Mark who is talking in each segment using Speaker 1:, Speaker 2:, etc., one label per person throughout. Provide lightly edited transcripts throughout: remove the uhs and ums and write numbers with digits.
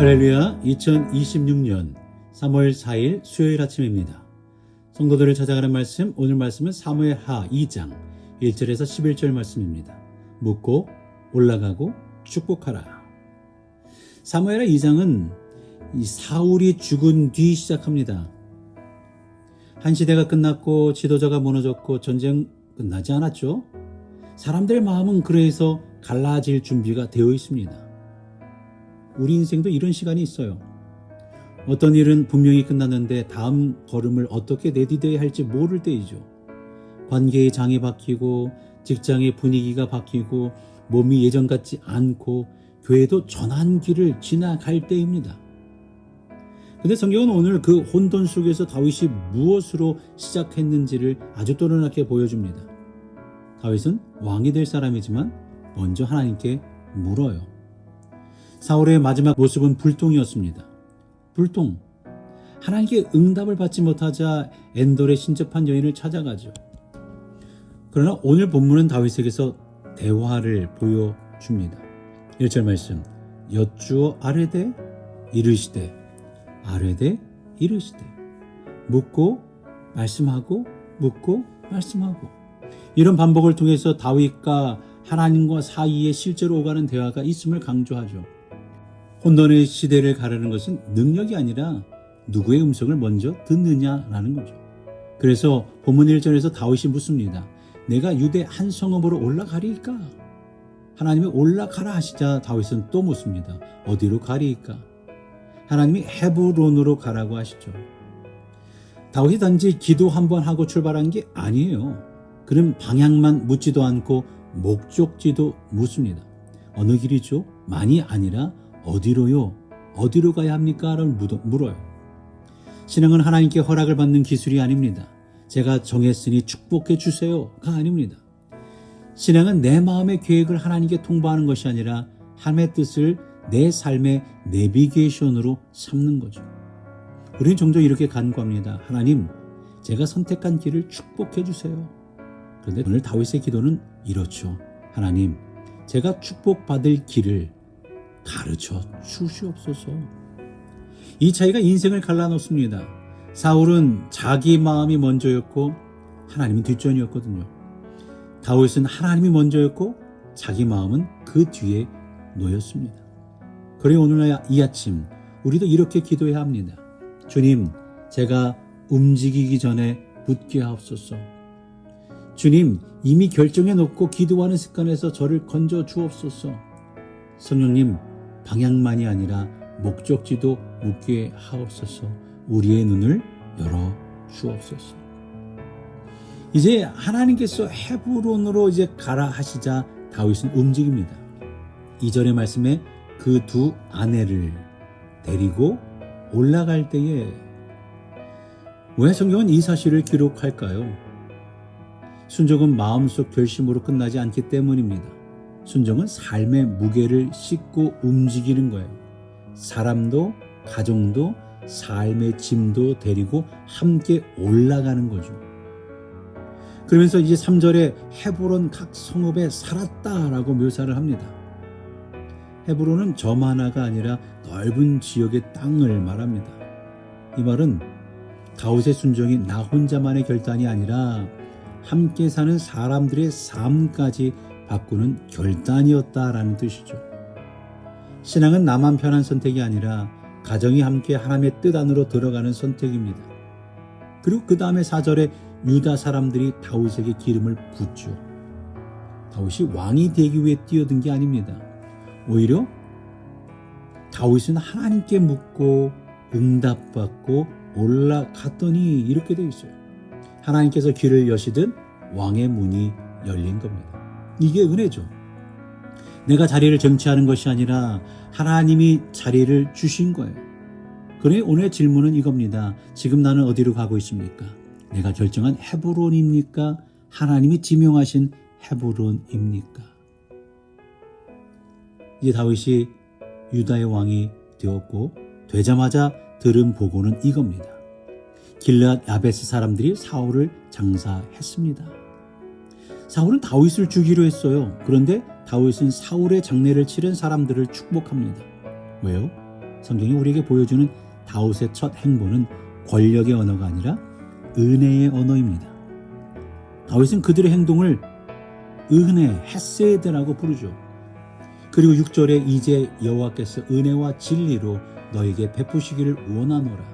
Speaker 1: 할렐루야. 2026년 3월 4일 수요일 아침입니다. 성도들을 찾아가는 말씀, 오늘 말씀은 사무엘하 2장 1절에서 11절 말씀입니다. 묻고 올라가고 축복하라. 사무엘하 2장은 사울이 죽은 뒤 시작합니다. 한 시대가 끝났고 지도자가 무너졌고 전쟁 끝나지 않았죠. 사람들의 마음은 그래서 갈라질 준비가 되어 있습니다. 우리 인생도 이런 시간이 있어요. 어떤 일은 분명히 끝났는데 다음 걸음을 어떻게 내디뎌야 할지 모를 때이죠. 관계의 장이 바뀌고 직장의 분위기가 바뀌고 몸이 예전 같지 않고 교회도 전환기를 지나갈 때입니다. 근데 성경은 오늘 그 혼돈 속에서 다윗이 무엇으로 시작했는지를 아주 또렷하게 보여줍니다. 다윗은 왕이 될 사람이지만 먼저 하나님께 물어요. 사울의 마지막 모습은 불통이었습니다. 불통. 하나님께 응답을 받지 못하자 엔돌에 신접한 여인을 찾아가죠. 그러나 오늘 본문은 다윗에게서 대화를 보여줍니다. 1절 말씀. 여쭈어 아뢰되 이르시되 아뢰되 이르시되 묻고 말씀하고 묻고 말씀하고. 이런 반복을 통해서 다윗과 하나님과 사이에 실제로 오가는 대화가 있음을 강조하죠. 혼돈의 시대를 가르는 것은 능력이 아니라 누구의 음성을 먼저 듣느냐라는 거죠. 그래서 본문 1절에서 다윗이 묻습니다. 내가 유대 한 성읍으로 올라가리이까? 하나님이 올라가라 하시자 다윗은 또 묻습니다. 어디로 가리이까? 하나님이 헤브론으로 가라고 하시죠. 다윗이 단지 기도 한번 하고 출발한 게 아니에요. 그는 방향만 묻지도 않고 목적지도 묻습니다. 어느 길이죠? 많이 아니라 어디로요? 어디로 가야 합니까? 라고 물어요. 신앙은 하나님께 허락을 받는 기술이 아닙니다. 제가 정했으니 축복해 주세요가 아닙니다. 신앙은 내 마음의 계획을 하나님께 통보하는 것이 아니라 하나님의 뜻을 내 삶의 내비게이션으로 삼는 거죠. 우리는 종종 이렇게 간구합니다. 하나님, 제가 선택한 길을 축복해 주세요. 그런데 오늘 다윗의 기도는 이렇죠. 하나님, 제가 축복받을 길을 가르쳐 주시옵소서. 이 차이가 인생을 갈라놓습니다. 사울은 자기 마음이 먼저였고 하나님은 뒷전이었거든요. 다윗은 하나님이 먼저였고 자기 마음은 그 뒤에 놓였습니다. 그래 오늘 이 아침 우리도 이렇게 기도해야 합니다. 주님, 제가 움직이기 전에 묻게 하옵소서. 주님, 이미 결정해 놓고 기도하는 습관에서 저를 건져 주옵소서. 성령님, 방향만이 아니라 목적지도 묻게 하옵소서. 우리의 눈을 열어 주옵소서. 이제 하나님께서 헤브론으로 이제 가라 하시자 다윗은 움직입니다. 2절의 말씀에 그 두 아내를 데리고 올라갈 때에 왜 성경은 이 사실을 기록할까요? 순종은 마음속 결심으로 끝나지 않기 때문입니다. 순종은 삶의 무게를 싣고 움직이는 거예요. 사람도 가정도 삶의 짐도 데리고 함께 올라가는 거죠. 그러면서 이제 3절에 헤브론 각 성읍에 살았다라고 묘사를 합니다. 헤브론은 점 하나가 아니라 넓은 지역의 땅을 말합니다. 이 말은 다윗의 순종이 나 혼자만의 결단이 아니라 함께 사는 사람들의 삶까지 바꾸는 결단이었다라는 뜻이죠. 신앙은 나만 편한 선택이 아니라 가정이 함께 하나님의 뜻 안으로 들어가는 선택입니다. 그리고 그 다음에 4절에 유다 사람들이 다윗에게 기름을 붓죠. 다윗이 왕이 되기 위해 뛰어든 게 아닙니다. 오히려 다윗은 하나님께 묻고 응답받고 올라갔더니 이렇게 되어 있어요. 하나님께서 길을 여시듯 왕의 문이 열린 겁니다. 이게 은혜죠. 내가 자리를 쟁취하는 것이 아니라 하나님이 자리를 주신 거예요. 그래 오늘의 질문은 이겁니다. 지금 나는 어디로 가고 있습니까? 내가 결정한 헤브론입니까? 하나님이 지명하신 헤브론입니까? 이제 다윗이 유다의 왕이 되었고 되자마자 들은 보고는 이겁니다. 길르앗 야베스 사람들이 사울을 장사했습니다. 사울은 다윗을 죽이려 했어요. 그런데 다윗은 사울의 장례를 치른 사람들을 축복합니다. 왜요? 성경이 우리에게 보여주는 다윗의 첫 행보는 권력의 언어가 아니라 은혜의 언어입니다. 다윗은 그들의 행동을 은혜, 헤세드라고 부르죠. 그리고 6절에 이제 여호와께서 은혜와 진리로 너에게 베푸시기를 원하노라.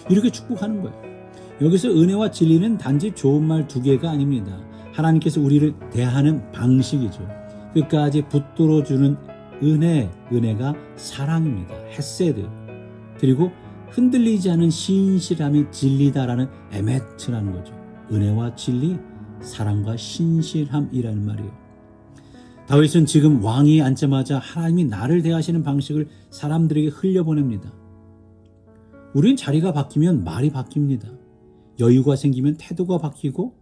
Speaker 1: 이렇게 축복하는 거예요. 여기서 은혜와 진리는 단지 좋은 말 두 개가 아닙니다. 하나님께서 우리를 대하는 방식이죠. 끝까지 붙들어주는 은혜가 사랑입니다. 헤세드. 그리고 흔들리지 않은 신실함이 진리다라는 에메트라는 거죠. 은혜와 진리, 사랑과 신실함이라는 말이에요. 다윗은 지금 왕이 앉자마자 하나님이 나를 대하시는 방식을 사람들에게 흘려보냅니다. 우린 자리가 바뀌면 말이 바뀝니다. 여유가 생기면 태도가 바뀌고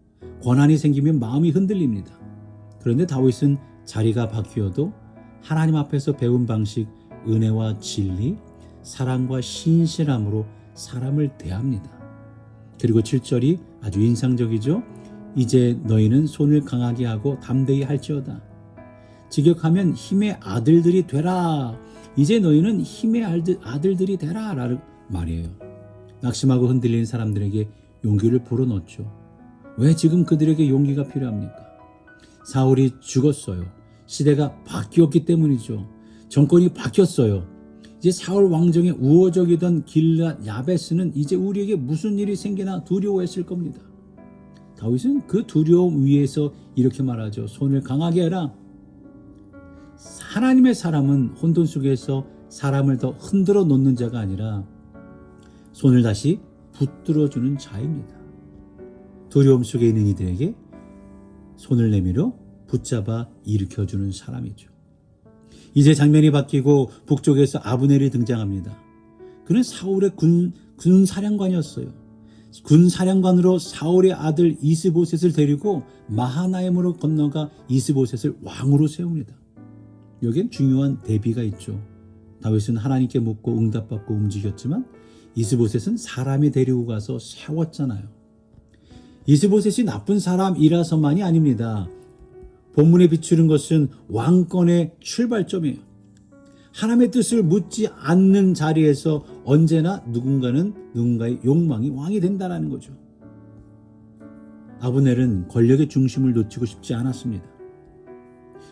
Speaker 1: 권한이 생기면 마음이 흔들립니다. 그런데 다윗은 자리가 바뀌어도 하나님 앞에서 배운 방식, 은혜와 진리, 사랑과 신실함으로 사람을 대합니다. 그리고 7절이 아주 인상적이죠. 이제 너희는 손을 강하게 하고 담대히 할지어다. 직역하면 힘의 아들들이 되라. 이제 너희는 힘의 아들들이 되라 라는 말이에요. 낙심하고 흔들리는 사람들에게 용기를 불어넣죠. 왜 지금 그들에게 용기가 필요합니까? 사울이 죽었어요. 시대가 바뀌었기 때문이죠. 정권이 바뀌었어요. 이제 사울 왕정의 우호적이던 길앗 야베스는 이제 우리에게 무슨 일이 생기나 두려워했을 겁니다. 다윗은 그 두려움 위에서 이렇게 말하죠. 손을 강하게 해라. 하나님의 사람은 혼돈 속에서 사람을 더 흔들어 놓는 자가 아니라 손을 다시 붙들어주는 자입니다. 두려움 속에 있는 이들에게 손을 내밀어 붙잡아 일으켜주는 사람이죠. 이제 장면이 바뀌고 북쪽에서 아브넬이 등장합니다. 그는 사울의 군사령관이었어요. 군사령관으로 사울의 아들 이스보셋을 데리고 마하나임으로 건너가 이스보셋을 왕으로 세웁니다. 여기엔 중요한 대비가 있죠. 다윗은 하나님께 묻고 응답받고 움직였지만 이스보셋은 사람이 데리고 가서 세웠잖아요. 이스보셋이 나쁜 사람이라서만이 아닙니다. 본문에 비추는 것은 왕권의 출발점이에요. 하나님의 뜻을 묻지 않는 자리에서 언제나 누군가의 욕망이 왕이 된다는 거죠. 아브넬은 권력의 중심을 놓치고 싶지 않았습니다.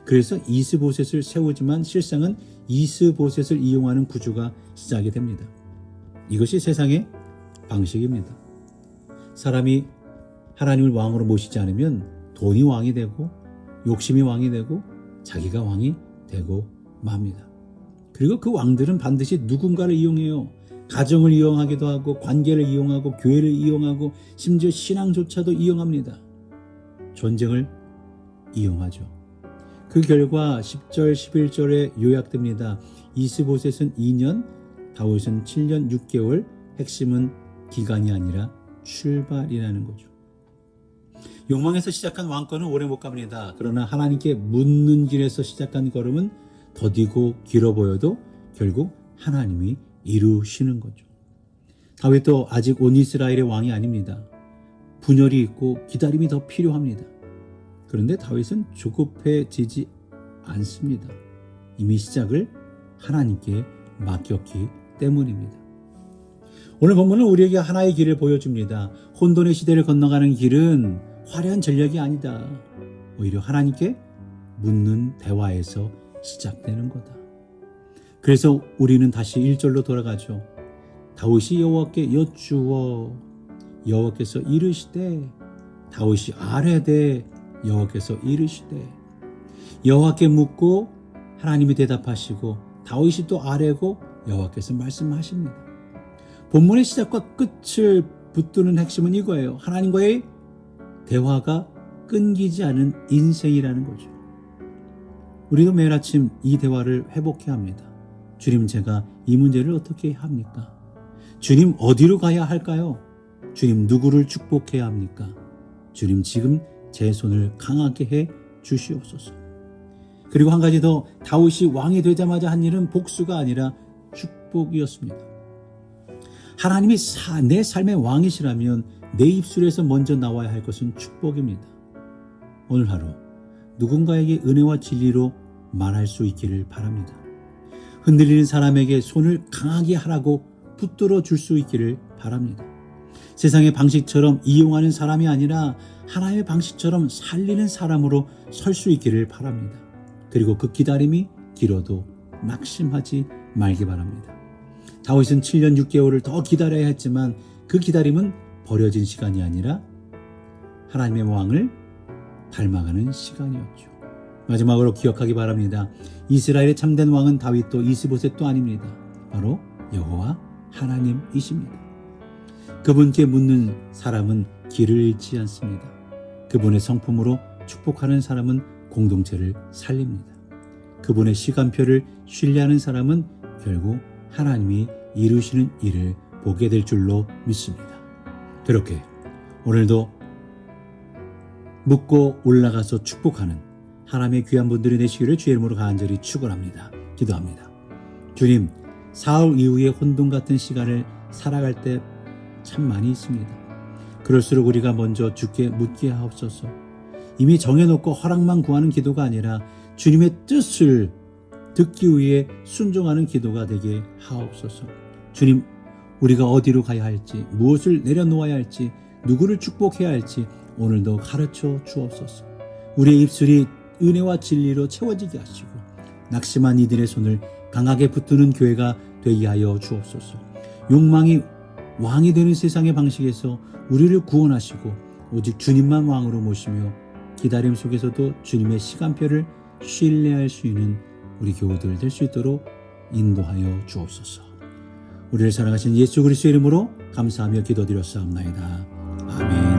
Speaker 1: 그래서 이스보셋을 세우지만 실상은 이스보셋을 이용하는 구조가 시작이 됩니다. 이것이 세상의 방식입니다. 사람이 하나님을 왕으로 모시지 않으면 돈이 왕이 되고 욕심이 왕이 되고 자기가 왕이 되고 맙니다. 그리고 그 왕들은 반드시 누군가를 이용해요. 가정을 이용하기도 하고 관계를 이용하고 교회를 이용하고 심지어 신앙조차도 이용합니다. 전쟁을 이용하죠. 그 결과 10절 11절에 요약됩니다. 이스보셋은 2년, 다윗은 7년 6개월, 핵심은 기간이 아니라 출발이라는 거죠. 욕망에서 시작한 왕권은 오래 못 갑니다. 그러나 하나님께 묻는 길에서 시작한 걸음은 더디고 길어 보여도 결국 하나님이 이루시는 거죠. 다윗도 아직 온 이스라엘의 왕이 아닙니다. 분열이 있고 기다림이 더 필요합니다. 그런데 다윗은 조급해지지 않습니다. 이미 시작을 하나님께 맡겼기 때문입니다. 오늘 본문은 우리에게 하나의 길을 보여줍니다. 혼돈의 시대를 건너가는 길은 화려한 전략이 아니다. 오히려 하나님께 묻는 대화에서 시작되는 거다. 그래서 우리는 다시 1절로 돌아가죠. 다윗이 여호와께 여쭈어 여호와께서 이르시되 다윗이 아뢰되 여호와께서 이르시되 여호와께 묻고 하나님이 대답하시고 다윗이 또 아뢰고 여호와께서 말씀하십니다. 본문의 시작과 끝을 붙드는 핵심은 이거예요. 하나님과의 대화가 끊기지 않은 인생이라는 거죠. 우리도 매일 아침 이 대화를 회복해야 합니다. 주님, 제가 이 문제를 어떻게 해야 합니까? 주님, 어디로 가야 할까요? 주님, 누구를 축복해야 합니까? 주님, 지금 제 손을 강하게 해 주시옵소서. 그리고 한 가지 더, 다윗이 왕이 되자마자 한 일은 복수가 아니라 축복이었습니다. 하나님이 내 삶의 왕이시라면 내 입술에서 먼저 나와야 할 것은 축복입니다. 오늘 하루 누군가에게 은혜와 진리로 말할 수 있기를 바랍니다. 흔들리는 사람에게 손을 강하게 하라고 붙들어 줄 수 있기를 바랍니다. 세상의 방식처럼 이용하는 사람이 아니라 하나님의 방식처럼 살리는 사람으로 설 수 있기를 바랍니다. 그리고 그 기다림이 길어도 낙심하지 말기 바랍니다. 다윗은 7년 6개월을 더 기다려야 했지만 그 기다림은 버려진 시간이 아니라 하나님의 왕을 닮아가는 시간이었죠. 마지막으로 기억하기 바랍니다. 이스라엘의 참된 왕은 다윗도 이스보셋도 아닙니다. 바로 여호와 하나님이십니다. 그분께 묻는 사람은 길을 잃지 않습니다. 그분의 성품으로 축복하는 사람은 공동체를 살립니다. 그분의 시간표를 신뢰하는 사람은 결국 하나님이 이루시는 일을 보게 될 줄로 믿습니다. 그렇게 오늘도 묻고 올라가서 축복하는 하나님의 귀한 분들이 되시기를 주의 이름으로 간절히 축원합니다. 기도합니다. 주님, 사흘 이후의 혼돈 같은 시간을 살아갈 때 참 많이 있습니다. 그럴수록 우리가 먼저 주께 묻게 하옵소서. 이미 정해놓고 허락만 구하는 기도가 아니라 주님의 뜻을 듣기 위해 순종하는 기도가 되게 하옵소서. 주님, 우리가 어디로 가야 할지, 무엇을 내려놓아야 할지, 누구를 축복해야 할지 오늘도 가르쳐 주옵소서. 우리의 입술이 은혜와 진리로 채워지게 하시고 낙심한 이들의 손을 강하게 붙드는 교회가 되게 하여 주옵소서. 욕망이 왕이 되는 세상의 방식에서 우리를 구원하시고 오직 주님만 왕으로 모시며 기다림 속에서도 주님의 시간표를 신뢰할 수 있는 우리 교우들 될 수 있도록 인도하여 주옵소서. 우리를 사랑하신 예수 그리스도의 이름으로 감사하며 기도드렸사옵나이다. 아멘.